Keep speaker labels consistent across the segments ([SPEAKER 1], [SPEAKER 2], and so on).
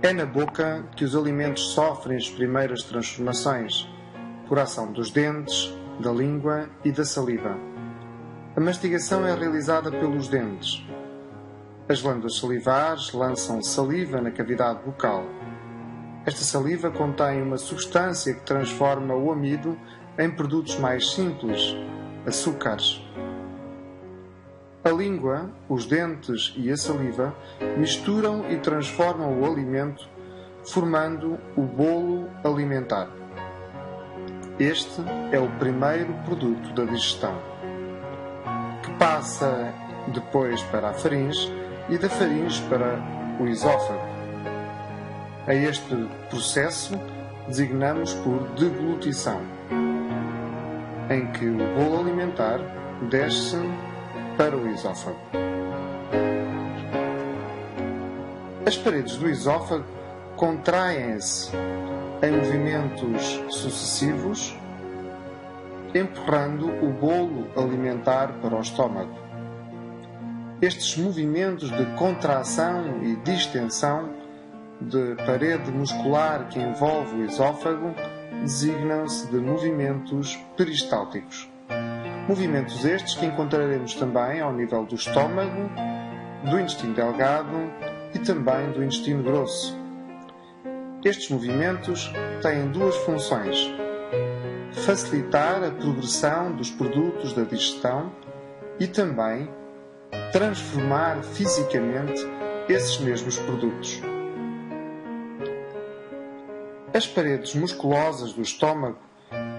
[SPEAKER 1] É na boca que os alimentos sofrem as primeiras transformações, por ação dos dentes, da língua e da saliva. A mastigação é realizada pelos dentes. As glândulas salivares lançam saliva na cavidade bucal. Esta saliva contém uma substância que transforma o amido em produtos mais simples, açúcares. A língua, os dentes e a saliva misturam e transformam o alimento, formando o bolo alimentar. Este é o primeiro produto da digestão, que passa depois para a faringe e da faringe para o esófago. A este processo designamos por deglutição, em que o bolo alimentar desce para o esófago. As paredes do esófago contraem-se em movimentos sucessivos, empurrando o bolo alimentar para o estômago. Estes movimentos de contração e distensão de parede muscular que envolve o esófago designam-se de movimentos peristálticos. Movimentos estes que encontraremos também ao nível do estômago, do intestino delgado e também do intestino grosso. Estes movimentos têm duas funções: facilitar a progressão dos produtos da digestão e também transformar fisicamente esses mesmos produtos. As paredes musculosas do estômago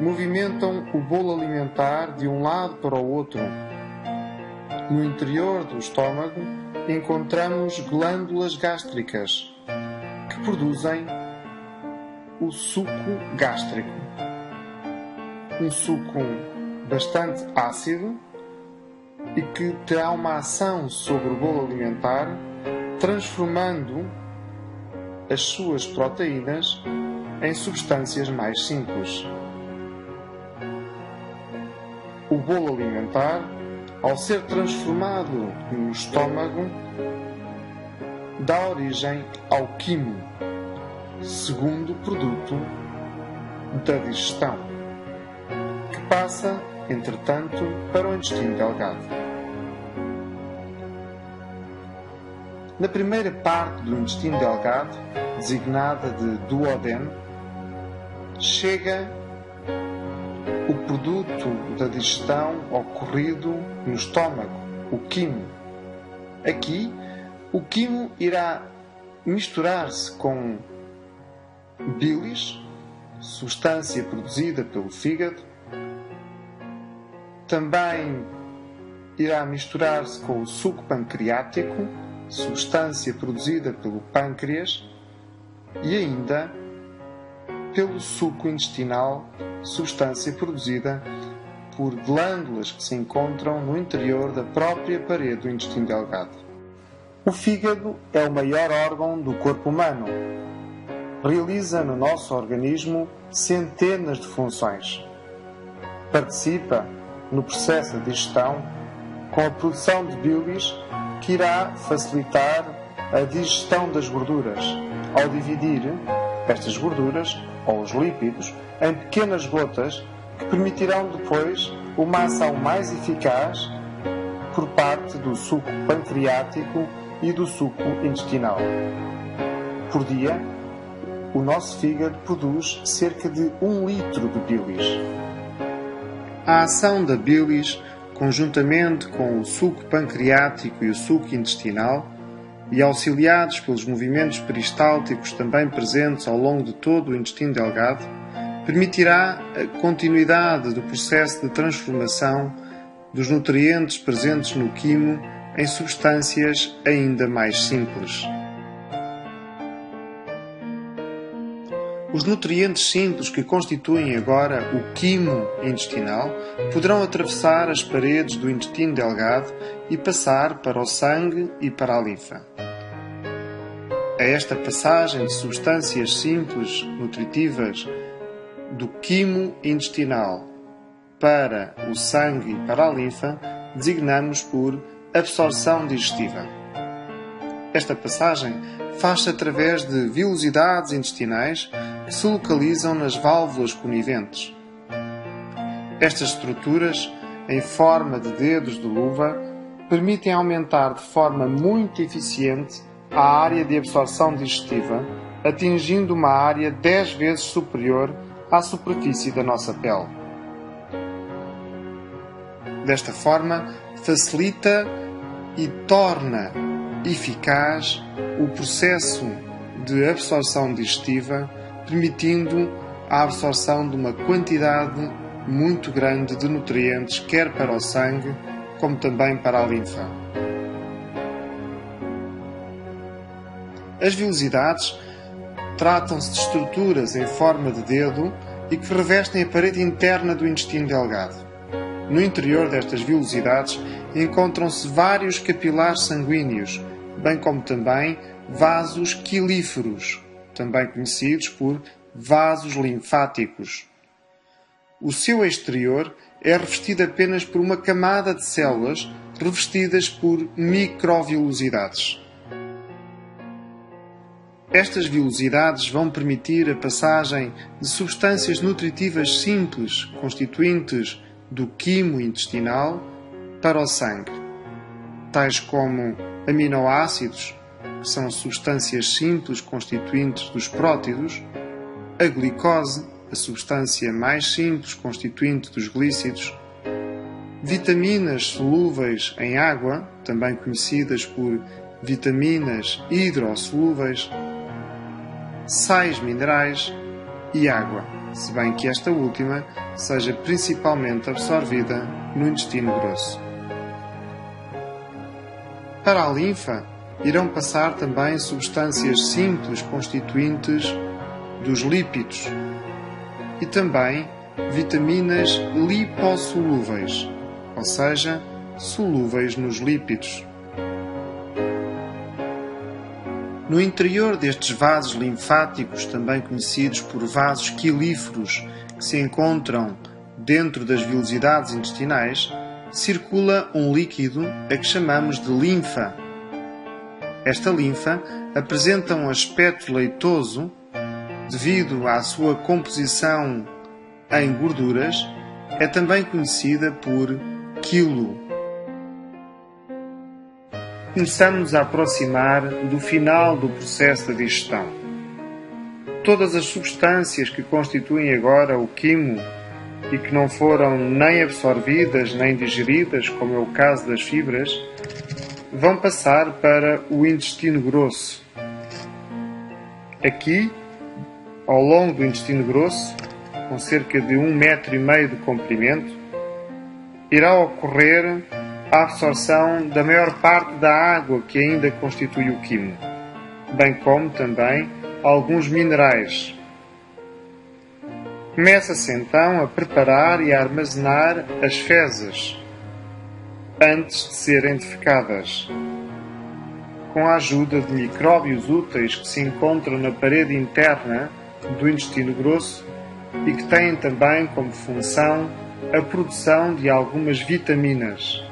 [SPEAKER 1] movimentam o bolo alimentar de um lado para o outro. No interior do estômago encontramos glândulas gástricas que produzem o suco gástrico. Um suco bastante ácido e que terá uma ação sobre o bolo alimentar, transformando as suas proteínas em substâncias mais simples. O bolo alimentar, ao ser transformado no estômago, dá origem ao quimo, segundo produto da digestão, que passa, entretanto, para o intestino delgado. Na primeira parte do intestino delgado, designada de duodeno, chega o produto da digestão ocorrido no estômago, o quimo. Aqui, o quimo irá misturar-se com bilis, substância produzida pelo fígado. Também irá misturar-se com o suco pancreático, substância produzida pelo pâncreas, e ainda pelo suco intestinal, substância produzida por glândulas que se encontram no interior da própria parede do intestino delgado. O fígado é o maior órgão do corpo humano. Realiza no nosso organismo centenas de funções. Participa no processo de digestão com a produção de bilis que irá facilitar a digestão das gorduras, ao dividir estas gorduras, ou os lípidos, em pequenas gotas que permitirão depois uma ação mais eficaz por parte do suco pancreático e do suco intestinal. Por dia, o nosso fígado produz cerca de 1 litro de bilis. A ação da bilis, conjuntamente com o suco pancreático e o suco intestinal, e auxiliados pelos movimentos peristálticos também presentes ao longo de todo o intestino delgado, permitirá a continuidade do processo de transformação dos nutrientes presentes no quimo em substâncias ainda mais simples. Os nutrientes simples que constituem agora o quimo intestinal poderão atravessar as paredes do intestino delgado e passar para o sangue e para a linfa. A esta passagem de substâncias simples nutritivas do quimo intestinal para o sangue e para a linfa designamos por absorção digestiva. Esta passagem faz-se através de vilosidades intestinais que se localizam nas válvulas coniventes. Estas estruturas, em forma de dedos de luva, permitem aumentar de forma muito eficiente a área de absorção digestiva, atingindo uma área 10 vezes superior à superfície da nossa pele. Desta forma, facilita e torna eficaz o processo de absorção digestiva, permitindo a absorção de uma quantidade muito grande de nutrientes, quer para o sangue, como também para a linfa. As vilosidades tratam-se de estruturas em forma de dedo e que revestem a parede interna do intestino delgado. No interior destas vilosidades encontram-se vários capilares sanguíneos, bem como também vasos quilíferos, também conhecidos por vasos linfáticos. O seu exterior é revestido apenas por uma camada de células revestidas por microvilosidades. Estas vilosidades vão permitir a passagem de substâncias nutritivas simples, constituintes do quimo intestinal, para o sangue, tais como aminoácidos, que são substâncias simples constituintes dos prótidos, a glicose, a substância mais simples constituinte dos glícidos, vitaminas solúveis em água, também conhecidas por vitaminas hidrossolúveis, sais minerais e água, se bem que esta última seja principalmente absorvida no intestino grosso. Para a linfa, irão passar também substâncias simples constituintes dos lípidos e também vitaminas lipossolúveis, ou seja, solúveis nos lípidos. No interior destes vasos linfáticos, também conhecidos por vasos quilíferos, que se encontram dentro das vilosidades intestinais, circula um líquido a que chamamos de linfa. Esta linfa apresenta um aspecto leitoso devido à sua composição em gorduras, é também conhecida por quilo. Começamos a aproximar do final do processo da digestão. Todas as substâncias que constituem agora o quimo e que não foram nem absorvidas nem digeridas, como é o caso das fibras, vão passar para o intestino grosso. Aqui, ao longo do intestino grosso, com cerca de 1,5 metro de comprimento, irá ocorrer a absorção da maior parte da água que ainda constitui o quimo, bem como também alguns minerais. Começa-se então a preparar e a armazenar as fezes, antes de serem defecadas, com a ajuda de micróbios úteis que se encontram na parede interna do intestino grosso e que têm também como função a produção de algumas vitaminas.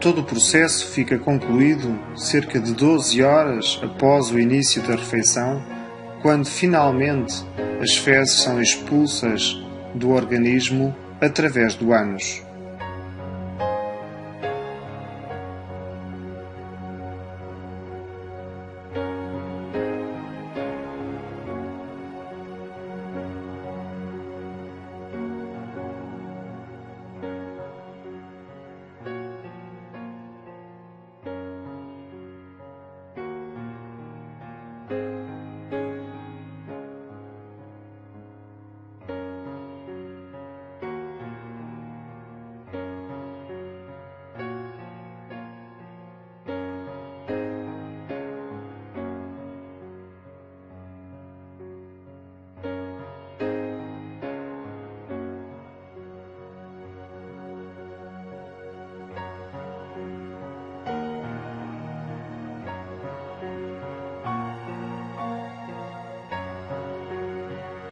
[SPEAKER 1] Todo o processo fica concluído cerca de 12 horas após o início da refeição, quando finalmente as fezes são expulsas do organismo através do ânus.